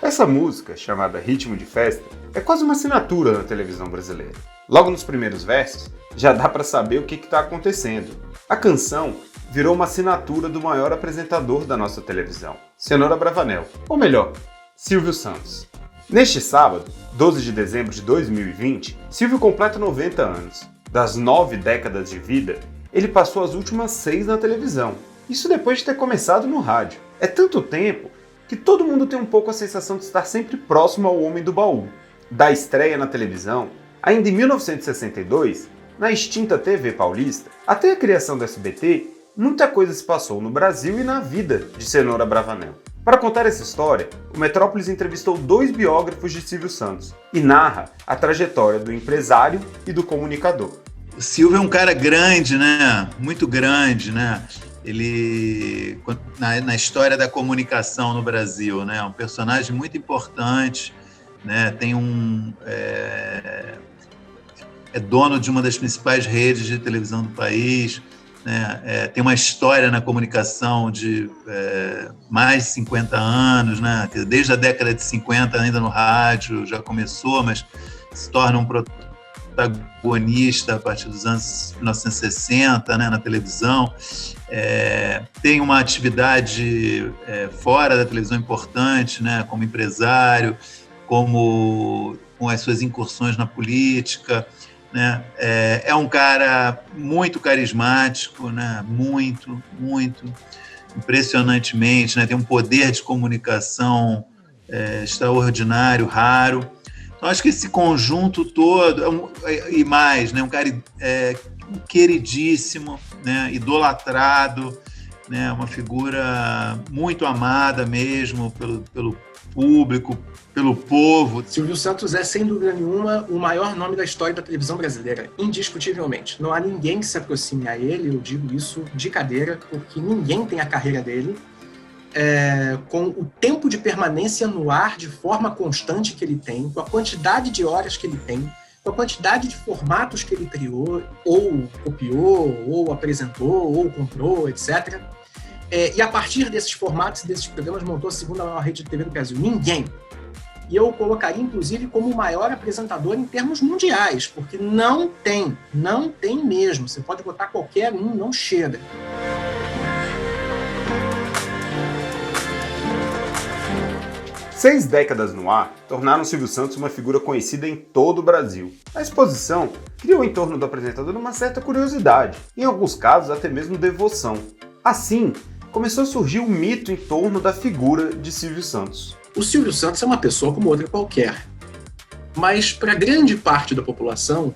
Essa música, chamada Ritmo de Festa, é quase uma assinatura na televisão brasileira. Logo nos primeiros versos, já dá para saber o que está acontecendo. A canção virou uma assinatura do maior apresentador da nossa televisão, Cenoura Bravanel, ou melhor, Silvio Santos. Neste sábado, 12 de dezembro de 2020, Silvio completa 90 anos. Das 9 décadas de vida, ele passou as últimas 6 na televisão. Isso depois de ter começado no rádio. É tanto tempo que todo mundo tem um pouco a sensação de estar sempre próximo ao homem do baú. Da estreia na televisão, ainda em 1962, na extinta TV Paulista, até a criação do SBT, muita coisa se passou no Brasil e na vida de Cenoura Bravanel. Para contar essa história, o Metrópolis entrevistou 2 biógrafos de Silvio Santos e narra a trajetória do empresário e do comunicador. O Silvio é um cara grande, né? Muito grande, né? Ele, na história da comunicação no Brasil, né? Um personagem muito importante, né? É dono de uma das principais redes de televisão do país, né? Tem uma história na comunicação de mais de 50 anos, né? Desde a década de 50, ainda no rádio, já começou, mas se torna um protagonista a partir dos anos 1960, né, na televisão. Tem uma atividade fora da televisão importante, né, como empresário, com as suas incursões na política, né? É um cara muito carismático, né, muito impressionantemente, né, tem um poder de comunicação extraordinário, raro. Então, acho que esse conjunto todo, e mais, né, um cara queridíssimo, né, idolatrado, né, uma figura muito amada mesmo pelo público, pelo povo. Silvio Santos é, sem dúvida nenhuma, o maior nome da história da televisão brasileira, indiscutivelmente. Não há ninguém que se aproxime a ele, eu digo isso de cadeira, porque ninguém tem a carreira dele. Com o tempo de permanência no ar de forma constante que ele tem, com a quantidade de horas que ele tem, com a quantidade de formatos que ele criou, ou copiou, ou apresentou, ou comprou, etc. E a partir desses formatos e desses programas montou a segunda maior rede de TV do Brasil. Ninguém. E eu o colocaria, inclusive, como o maior apresentador em termos mundiais, porque não tem mesmo. Você pode botar qualquer um, não chega. Seis décadas no ar tornaram Silvio Santos uma figura conhecida em todo o Brasil. A exposição criou em torno do apresentador uma certa curiosidade, em alguns casos até mesmo devoção. Assim, começou a surgir um mito em torno da figura de Silvio Santos. O Silvio Santos é uma pessoa como outra qualquer, mas para grande parte da população,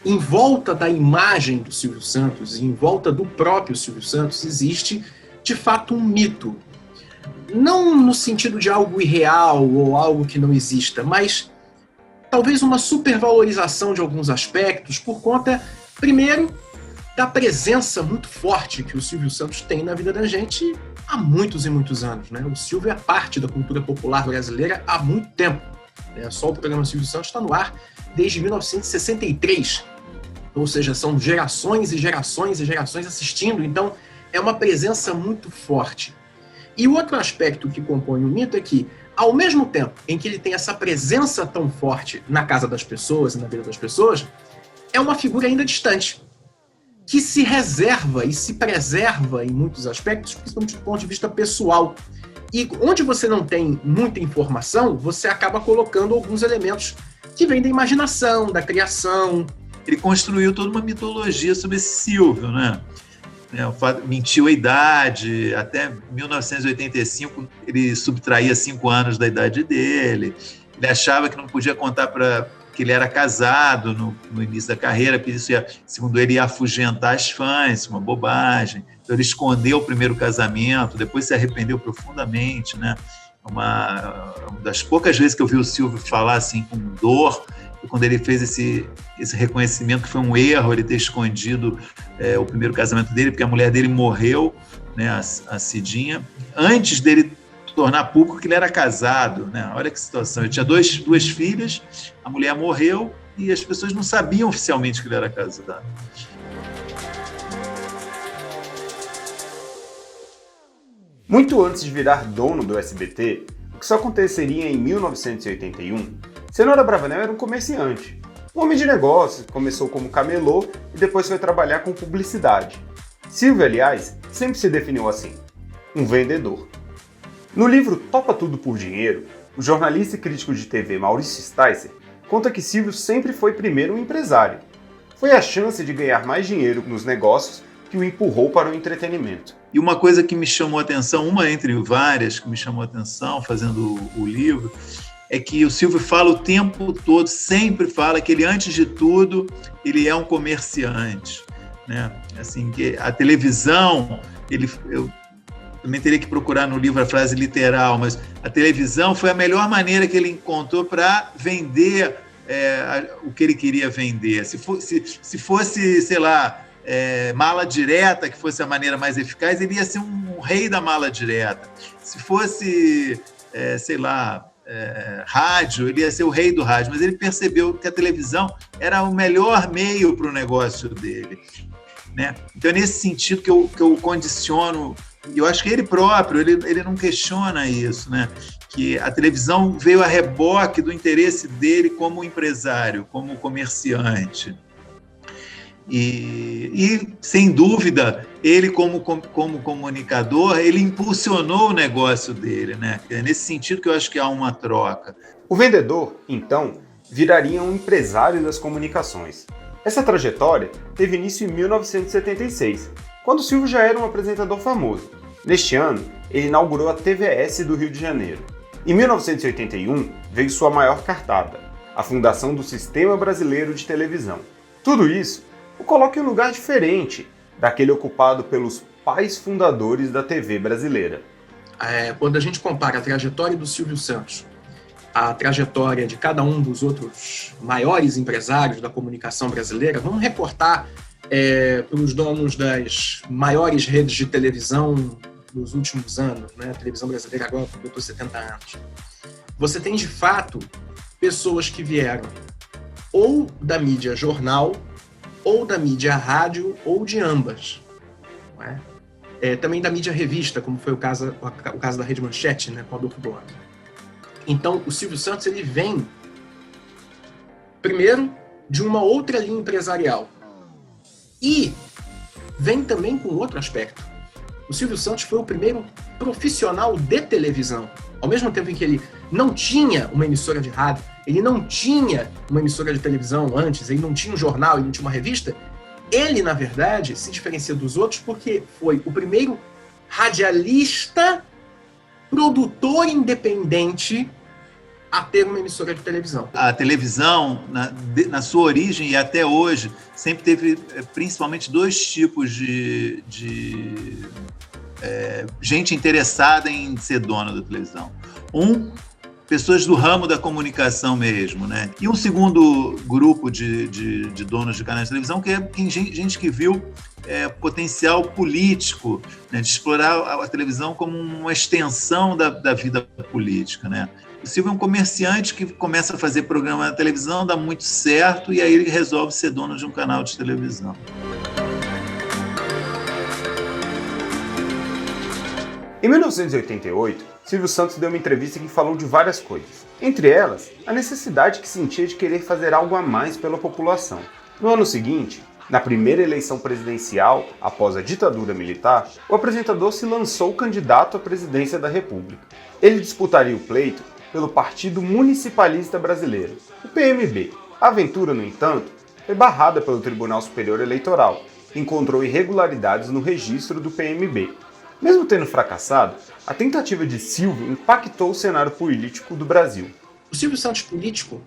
em volta da imagem do Silvio Santos, em volta do próprio Silvio Santos, existe de fato um mito. Não no sentido de algo irreal ou algo que não exista, mas talvez uma supervalorização de alguns aspectos por conta, primeiro, da presença muito forte que o Silvio Santos tem na vida da gente há muitos e muitos anos, né? O Silvio é parte da cultura popular brasileira há muito tempo. Só o programa Silvio Santos está no ar desde 1963. Ou seja, são gerações e gerações e gerações assistindo. Então, é uma presença muito forte. E o outro aspecto que compõe o mito é que, ao mesmo tempo em que ele tem essa presença tão forte na casa das pessoas e na vida das pessoas, é uma figura ainda distante, que se reserva e se preserva em muitos aspectos, principalmente do ponto de vista pessoal. E onde você não tem muita informação, você acaba colocando alguns elementos que vêm da imaginação, da criação. Ele construiu toda uma mitologia sobre esse Silvio, né? Mentiu a idade, até 1985 ele subtraía 5 anos da idade dele, ele achava que não podia contar que ele era casado no início da carreira, porque isso segundo ele, ia afugentar as fãs, uma bobagem. Então ele escondeu o primeiro casamento, depois se arrependeu profundamente, né? Uma das poucas vezes que eu vi o Silvio falar assim com dor quando ele fez esse reconhecimento que foi um erro ele ter escondido o primeiro casamento dele, porque a mulher dele morreu, né, a Cidinha, antes dele tornar público que ele era casado, né? Olha que situação. Ele tinha duas filhas, a mulher morreu e as pessoas não sabiam oficialmente que ele era casado. Muito antes de virar dono do SBT, o que só aconteceria em 1981, Cenoura Bravanel era um comerciante. Um homem de negócios, começou como camelô e depois foi trabalhar com publicidade. Silvio, aliás, sempre se definiu assim, um vendedor. No livro Topa Tudo por Dinheiro, o jornalista e crítico de TV Maurício Sticer conta que Silvio sempre foi primeiro um empresário. Foi a chance de ganhar mais dinheiro nos negócios que o empurrou para o entretenimento. E uma coisa que me chamou a atenção, uma entre várias que me chamou a atenção fazendo o livro, é que o Silvio fala o tempo todo, sempre fala que ele, antes de tudo, ele é um comerciante, né? Assim, que a televisão, eu também teria que procurar no livro a frase literal, mas a televisão foi a melhor maneira que ele encontrou para vender o que ele queria vender. Se fosse, sei lá, mala direta, que fosse a maneira mais eficaz, ele ia ser um rei da mala direta. Se fosse, sei lá, rádio, ele ia ser o rei do rádio, mas ele percebeu que a televisão era o melhor meio para o negócio dele, né? Então, é nesse sentido que eu condiciono, e eu acho que ele próprio, ele não questiona isso, né? Que a televisão veio a reboque do interesse dele como empresário, como comerciante. E sem dúvida, ele como comunicador, ele impulsionou o negócio dele, né? É nesse sentido que eu acho que há uma troca. O vendedor, então, viraria um empresário das comunicações. Essa trajetória teve início em 1976, quando Silvio já era um apresentador famoso. Neste ano, ele inaugurou a TVS do Rio de Janeiro. Em 1981, veio sua maior cartada, a fundação do Sistema Brasileiro de Televisão. Tudo isso o coloca em um lugar diferente daquele ocupado pelos pais fundadores da TV brasileira. Quando a gente compara a trajetória do Silvio Santos, a trajetória de cada um dos outros maiores empresários da comunicação brasileira, vamos recortar para os donos das maiores redes de televisão dos últimos anos, né? A televisão brasileira agora completou 70 anos. Você tem, de fato, pessoas que vieram ou da mídia jornal, ou da mídia rádio, ou de ambas. Não é? Também da mídia revista, como foi o caso da Rede Manchete, né, com Adolfo Bloch. Então, o Silvio Santos ele vem, primeiro, de uma outra linha empresarial. E vem também com outro aspecto. O Silvio Santos foi o primeiro profissional de televisão. Ao mesmo tempo em que ele não tinha uma emissora de rádio, ele não tinha uma emissora de televisão antes, ele não tinha um jornal, ele não tinha uma revista, ele, na verdade, se diferencia dos outros porque foi o primeiro radialista, produtor independente a ter uma emissora de televisão. A televisão, na sua origem e até hoje, sempre teve principalmente dois tipos de gente interessada em ser dona da televisão. Pessoas do ramo da comunicação mesmo, né? E um segundo grupo de donos de canais de televisão, que é gente que viu potencial político, né? De explorar a televisão como uma extensão da vida política, né? O Silvio é um comerciante que começa a fazer programa na televisão, dá muito certo, e aí ele resolve ser dono de um canal de televisão. Em 1988, Silvio Santos deu uma entrevista que falou de várias coisas. Entre elas, a necessidade que sentia de querer fazer algo a mais pela população. No ano seguinte, na primeira eleição presidencial após a ditadura militar, o apresentador se lançou candidato à presidência da República. Ele disputaria o pleito pelo Partido Municipalista Brasileiro, o PMB. A aventura, no entanto, foi barrada pelo Tribunal Superior Eleitoral, que encontrou irregularidades no registro do PMB. Mesmo tendo fracassado, a tentativa de Silvio impactou o cenário político do Brasil. O Silvio Santos político,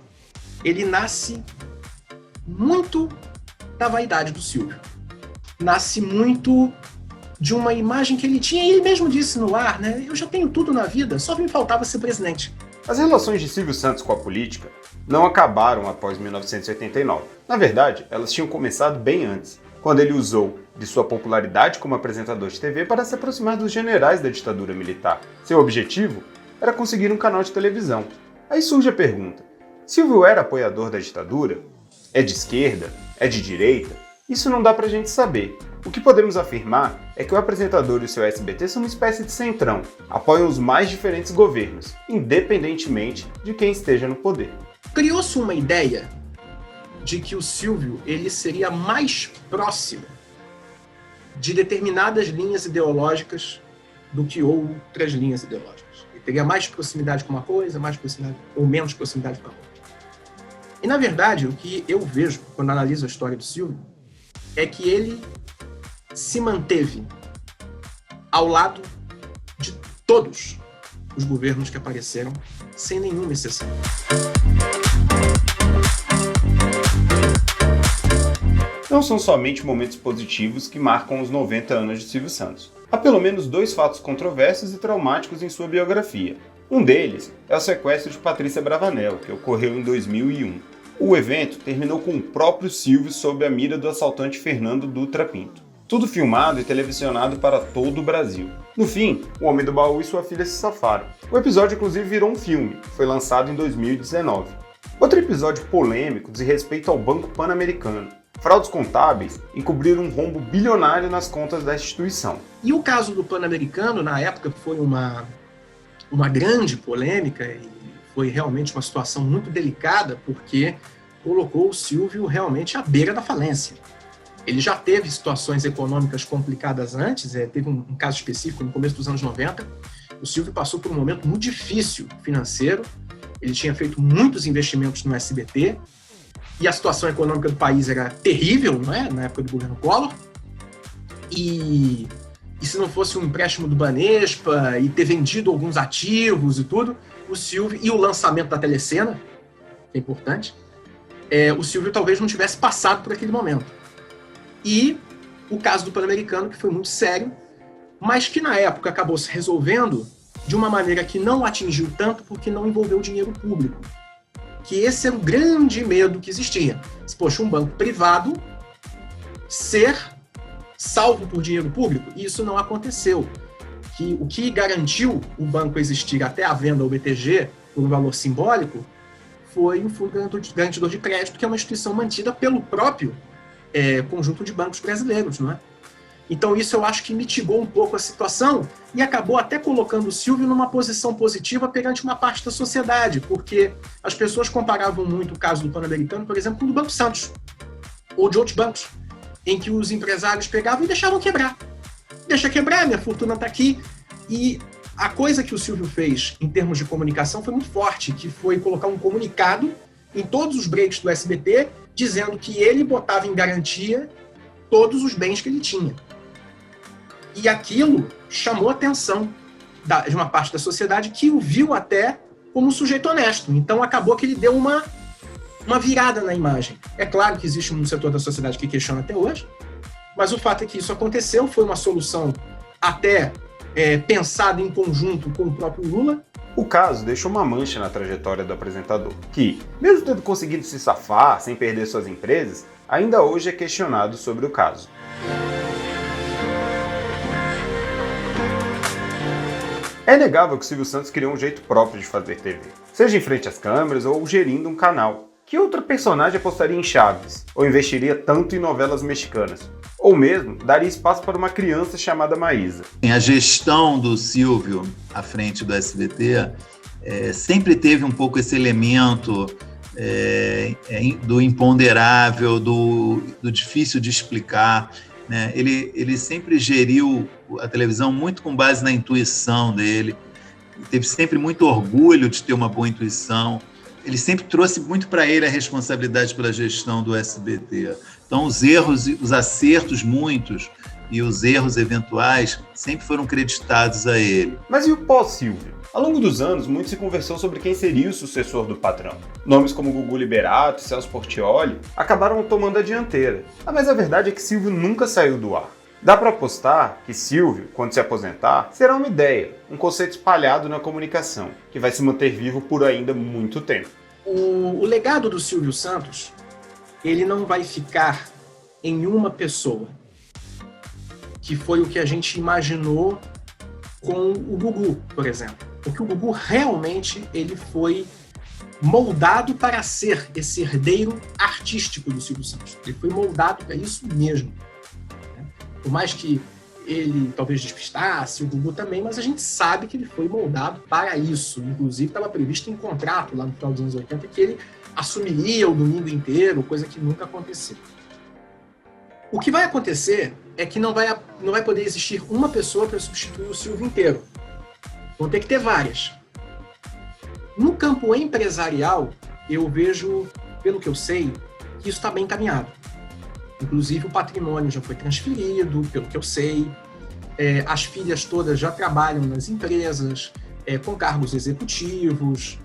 ele nasce muito da vaidade do Silvio. Nasce muito de uma imagem que ele tinha, e ele mesmo disse no ar, né? Eu já tenho tudo na vida, só me faltava ser presidente. As relações de Silvio Santos com a política não acabaram após 1989. Na verdade, elas tinham começado bem antes, quando ele usou de sua popularidade como apresentador de TV para se aproximar dos generais da ditadura militar. Seu objetivo era conseguir um canal de televisão. Aí surge a pergunta: Silvio era apoiador da ditadura? É de esquerda? É de direita? Isso não dá pra gente saber. O que podemos afirmar é que o apresentador e o seu SBT são uma espécie de centrão, apoiam os mais diferentes governos, independentemente de quem esteja no poder. Criou-se uma ideia de que o Silvio ele seria mais próximo de determinadas linhas ideológicas do que outras linhas ideológicas. Ele teria mais proximidade com uma coisa, mais proximidade ou menos proximidade com a outra. E, na verdade, o que eu vejo quando analiso a história do Silvio é que ele se manteve ao lado de todos os governos que apareceram, sem nenhuma exceção. Não são somente momentos positivos que marcam os 90 anos de Silvio Santos. Há pelo menos 2 fatos controversos e traumáticos em sua biografia. Um deles é o sequestro de Patrícia Bravanel, que ocorreu em 2001. O evento terminou com o próprio Silvio sob a mira do assaltante Fernando Dutra Pinto. Tudo filmado e televisionado para todo o Brasil. No fim, o Homem do Baú e sua filha se safaram. O episódio inclusive virou um filme, foi lançado em 2019. Outro episódio polêmico diz respeito ao Banco Pan-Americano. Fraudes contábeis encobriram um rombo bilionário nas contas da instituição. E o caso do Pan-Americano, na época, foi uma grande polêmica e foi realmente uma situação muito delicada, porque colocou o Silvio realmente à beira da falência. Ele já teve situações econômicas complicadas antes, teve um caso específico no começo dos anos 90. O Silvio passou por um momento muito difícil financeiro, ele tinha feito muitos investimentos no SBT, e a situação econômica do país era terrível, não é? Na época do governo Collor. E se não fosse um empréstimo do Banespa e ter vendido alguns ativos e tudo, o Silvio, e o lançamento da Telecena, que é importante, o Silvio talvez não tivesse passado por aquele momento. E o caso do Pan-Americano, que foi muito sério, mas que na época acabou se resolvendo de uma maneira que não atingiu tanto porque não envolveu dinheiro público. Que esse era o grande medo que existia. Se, poxa, um banco privado ser salvo por dinheiro público, e isso não aconteceu. O que garantiu o banco existir até a venda ao BTG por um valor simbólico foi o Fundo Garantidor de Crédito, que é uma instituição mantida pelo próprio conjunto de bancos brasileiros, não é? Então isso eu acho que mitigou um pouco a situação e acabou até colocando o Silvio numa posição positiva perante uma parte da sociedade, porque as pessoas comparavam muito o caso do Pan-Americano, por exemplo, com o do Banco Santos, ou de outros bancos, em que os empresários pegavam e deixavam quebrar. Deixa quebrar, minha fortuna está aqui. E a coisa que o Silvio fez em termos de comunicação foi muito forte, que foi colocar um comunicado em todos os breaks do SBT, dizendo que ele botava em garantia todos os bens que ele tinha. E aquilo chamou a atenção de uma parte da sociedade que o viu até como um sujeito honesto. Então acabou que ele deu uma virada na imagem. É claro que existe um setor da sociedade que questiona até hoje, mas o fato é que isso aconteceu, foi uma solução até pensada em conjunto com o próprio Lula. O caso deixou uma mancha na trajetória do apresentador, que, mesmo tendo conseguido se safar sem perder suas empresas, ainda hoje é questionado sobre o caso. É inegável que Silvio Santos criou um jeito próprio de fazer TV, seja em frente às câmeras ou gerindo um canal. Que outra personagem apostaria em Chaves, ou investiria tanto em novelas mexicanas? Ou mesmo daria espaço para uma criança chamada Maísa? A gestão do Silvio à frente do SBT sempre teve um pouco esse elemento do imponderável, do difícil de explicar, né? Ele sempre geriu a televisão muito com base na intuição dele, teve sempre muito orgulho de ter uma boa intuição. Ele sempre trouxe muito para ele a responsabilidade pela gestão do SBT. Então, os erros, os acertos muitos e os erros eventuais sempre foram creditados a ele. Mas e o pós-Silvio? Ao longo dos anos, muito se conversou sobre quem seria o sucessor do patrão. Nomes como Gugu Liberato e Celso Portiolli acabaram tomando a dianteira. Mas a verdade é que Silvio nunca saiu do ar. Dá para apostar que Silvio, quando se aposentar, será uma ideia, um conceito espalhado na comunicação, que vai se manter vivo por ainda muito tempo. O legado do Silvio Santos, ele não vai ficar em uma pessoa, que foi o que a gente imaginou com o Gugu, por exemplo. Porque o Gugu realmente ele foi moldado para ser esse herdeiro artístico do Silvio Santos. Ele foi moldado para isso mesmo. Por mais que ele talvez despistasse, o Gugu também, mas a gente sabe que ele foi moldado para isso. Inclusive, estava previsto em contrato lá no final dos anos 80 que ele assumiria o domingo inteiro, coisa que nunca aconteceu. O que vai acontecer é que não vai poder existir uma pessoa para substituir o Silvio inteiro. Vão ter que ter várias. No campo empresarial, eu vejo, pelo que eu sei, que isso está bem encaminhado. Inclusive, o patrimônio já foi transferido, pelo que eu sei. As filhas todas já trabalham nas empresas, com cargos executivos.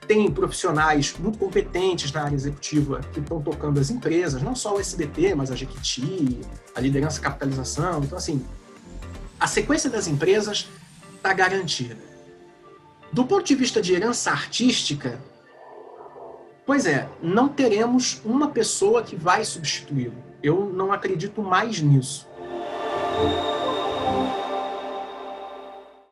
Tem profissionais muito competentes na área executiva que estão tocando as empresas, não só o SBT, mas a Jequiti, a liderança e capitalização. Então, assim, a sequência das empresas está garantida. Do ponto de vista de herança artística, pois não teremos uma pessoa que vai substituí-lo. Eu não acredito mais nisso.